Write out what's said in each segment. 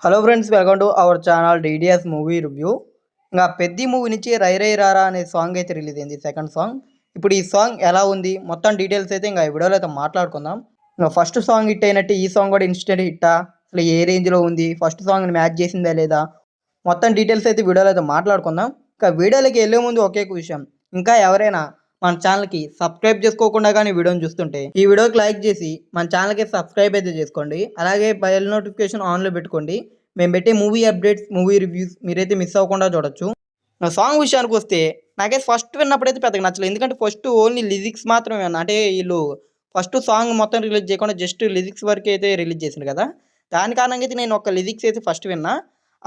Hello friends, welcome to our channel DDS movie review. ఇంకా పెద్ద movie నుంచి రై రై రారా అనే సాంగ్ అయితే రిలీజ్ అయింది, సెకండ్ సాంగ్. ఇప్పుడు ఈ సాంగ్ ఎలా ఉంది మొత్తం డీటెయిల్స్ అయితే ఇంకా ఈ వీడియోలో అయితే మాట్లాడుకుందాం. ఇంకా ఫస్ట్ సాంగ్ హిట్ అయినట్టు ఈ సాంగ్ కూడా ఇన్స్టెంట్ హిట్టా, అసలు ఏ రేంజ్లో ఉంది, ఫస్ట్ సాంగ్ని మ్యాచ్ చేసిందా లేదా, మొత్తం డీటెయిల్స్ అయితే వీడియోలో అయితే మాట్లాడుకుందాం. ఇంకా వీడియోలోకి వెళ్ళే ముందు ఒకే విషయం, ఇంకా ఎవరైనా మన ఛానల్కి సబ్స్క్రైబ్ చేసుకోకుండా కానీ వీడియోని చూస్తుంటే ఈ వీడియోకి లైక్ చేసి మన ఛానల్కి సబ్స్క్రైబ్ అయితే చేసుకోండి. అలాగే బెల్ నోటిఫికేషన్ ఆన్లో పెట్టుకోండి. మేము పెట్టే మూవీ అప్డేట్స్, మూవీ రివ్యూస్ మీరైతే మిస్ అవ్వకుండా చూడొచ్చు. సాంగ్ విషయానికి వస్తే నాకైతే ఫస్ట్ విన్నప్పుడైతే పెద్దగా నచ్చలేదు. ఎందుకంటే ఫస్ట్ ఓన్లీ లిరిక్స్ మాత్రమే విన్నా. అంటే వీళ్ళు ఫస్ట్ సాంగ్ మొత్తం రిలీజ్ చేయకుండా జస్ట్ లిరిక్స్ వరకు అయితే రిలీజ్ చేసింది కదా. దాని కారణంగా అయితే నేను ఒక లిరిక్స్ అయితే ఫస్ట్ విన్నా.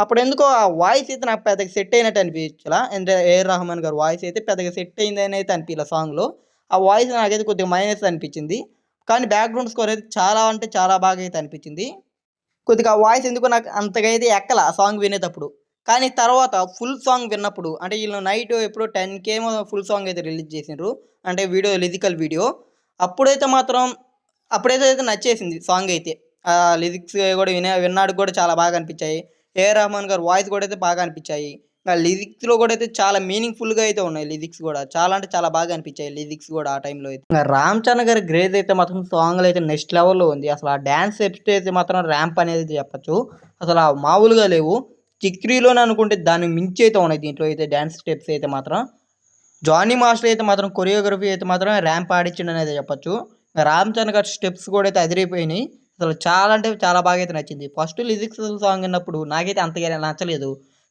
అప్పుడు ఎందుకో ఆ వాయిస్ అయితే నాకు పెద్దగా సెట్ అయినట్టు అనిపించలా. అంటే ఏఆర్ రెహమాన్ గారు వాయిస్ అయితే పెద్దగా సెట్ అయిందని అయితే అనిపించలే సాంగ్లో. ఆ వాయిస్ నాకైతే కొద్దిగా మైనస్ అనిపించింది. కానీ బ్యాక్గ్రౌండ్ స్కోర్ అయితే చాలా అంటే చాలా బాగా అయితే అనిపించింది. కొద్దిగా వాయిస్ ఎందుకో నాకు అంతగా అయితే ఎక్కల ఆ సాంగ్ వినేటప్పుడు. కానీ తర్వాత ఫుల్ సాంగ్ విన్నప్పుడు, అంటే వీళ్ళు నైట్ ఎప్పుడో 10కి ఫుల్ సాంగ్ అయితే రిలీజ్ చేసిండ్రు. అంటే వీడియో, లిరికల్ వీడియో. అప్పుడైతే మాత్రం అప్పుడైతే నచ్చేసింది సాంగ్ అయితే. లిరిక్స్ కూడా విన్నాడికి కూడా చాలా బాగా అనిపించాయి. ఏఆర్ రెహమాన్ గారు వాయిస్ కూడా అయితే బాగా అనిపించాయి. లిరిక్స్లో కూడా అయితే చాలా మీనింగ్ఫుల్గా అయితే ఉన్నాయి. లిరిక్స్ కూడా చాలా అంటే చాలా బాగా అనిపించాయి లిరిక్స్ కూడా ఆ టైంలో అయితే. ఇంకా రామ్ చరణ్ గారి గ్రేజ్ అయితే మాత్రం సాంగ్లో అయితే నెక్స్ట్ లెవెల్లో ఉంది. అసలు ఆ డ్యాన్స్ స్టెప్స్ అయితే మాత్రం ర్యాంప్ అనేది చెప్పచ్చు. అసలు ఆ మామూలుగా లేవు. చిక్రీలోనే అనుకుంటే దాన్ని మించి అయితే ఉన్నాయి దీంట్లో అయితే డ్యాన్స్ స్టెప్స్ అయితే మాత్రం. జానీ మాస్టర్ అయితే మాత్రం కొరియోగ్రఫీ అయితే మాత్రం ర్యాంప్ ఆడిచ్చిండు అనేది చెప్పచ్చు. రామ్ చరణ్ గారి స్టెప్స్ కూడా అయితే అదిరిపోయినాయి. అసలు చాలా అంటే చాలా బాగా అయితే నచ్చింది. ఫస్ట్ లిరిక్స్ సాంగ్ విన్నప్పుడు నాకైతే అంతగా నచ్చలేదు.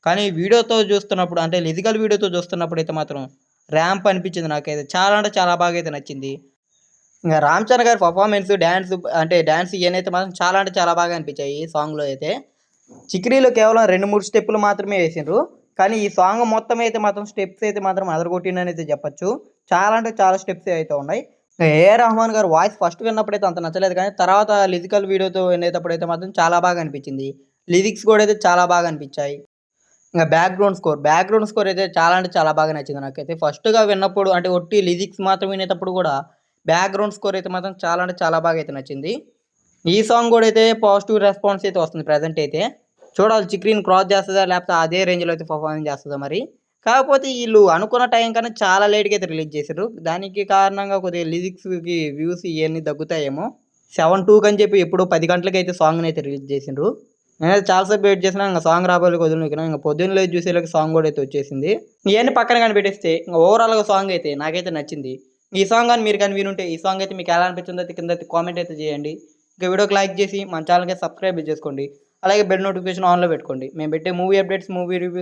కానీ వీడియోతో చూస్తున్నప్పుడు, అంటే లిరికల్ వీడియోతో చూస్తున్నప్పుడు అయితే మాత్రం ర్యాంప్ అనిపించింది నాకైతే. చాలా అంటే చాలా బాగా అయితే నచ్చింది. ఇంకా రామ్ చరణ్ గారి పర్ఫార్మెన్స్, డ్యాన్స్, అంటే డ్యాన్స్ ఇవన్నీ అయితే మాత్రం చాలా అంటే చాలా బాగా అనిపించాయి ఈ సాంగ్లో అయితే. చిక్రీలో కేవలం 2-3 స్టెప్పులు మాత్రమే వేసిండ్రు. కానీ ఈ సాంగ్ మొత్తం అయితే మాత్రం స్టెప్స్ అయితే మాత్రం అదరగొట్టిండని అయితే చెప్పచ్చు. చాలా అంటే చాలా స్టెప్స్ అయితే ఉన్నాయి. ఏఆర్ రెహమాన్ గారు వాయిస్ ఫస్ట్ విన్నప్పుడైతే అంత నచ్చలేదు. కానీ తర్వాత లిరికల్ వీడియోతో వినేటప్పుడైతే మాత్రం చాలా బాగా అనిపించింది. లిరిక్స్ కూడా అయితే చాలా బాగా అనిపించాయి. ఇంకా బ్యాక్గ్రౌండ్ స్కోర్ అయితే చాలా అంటే చాలా బాగా నచ్చింది నాకైతే. ఫస్ట్‌గా విన్నప్పుడు అంటే ఒట్టి లిరిక్స్ మాత్రం వినేటప్పుడు కూడా బ్యాక్గ్రౌండ్ స్కోర్ అయితే మాత్రం చాలా అంటే చాలా బాగా అయితే నచ్చింది. ఈ సాంగ్ కూడా అయితే పాజిటివ్ రెస్పాన్స్ అయితే వస్తుంది ప్రెజెంట్ అయితే. చూడాలి చిక్రీని క్రాస్ చేస్తదా, లేకపోతే అదే రేంజ్‌లో అయితే పర్ఫార్మెన్స్ చేస్తదా మరి. కాకపోతే వీళ్ళు అనుకున్న టైం కన్నా చాలా లేట్‌గా అయితే రిలీజ్ చేసారు. దానికి కారణంగా కొద్దిగా లిరిక్స్‌కి వ్యూస్ ఇయన్నీ తగ్గుతాయేమో. 7:02 అని చెప్పి ఎప్పుడో 10 గంటలకైతే సాంగ్‌ని అయితే రిలీజ్ చేసిండ్రు. నేనైతే చాలా సేపు వెయిట్ చేసినా ఇంక సాంగ్ రాబోయేలోకి వదిలిపెట్టినా. ఇంక పొద్దున్న లేచి చూసేలోకి సాంగ్ కూడా అయితే వచ్చేసింది. ఇయన్నీ పక్కన గాని పెట్టేస్తే ఇంక ఓవరాల్‌గా సాంగ్ అయితే నాకైతే నచ్చింది. ఈ సాంగ్ గాని మీరు కానీ వినుంటే ఈ సాంగ్ అయితే మీకు ఎలా అనిపించిందో అయితే కింద కామెంట్ అయితే చేయండి. ఇంకా వీడియోకి లైక్ చేసి మన ఛానల్‌కి సబ్స్క్రైబ్ చేసుకోండి. అలాగే బెల్ నోటిఫికేషన్ ఆన్‌లో పెట్టుకోండి. మేము పెట్టే మూవీ అప్డేట్స్, మూవీ రివ్యూస్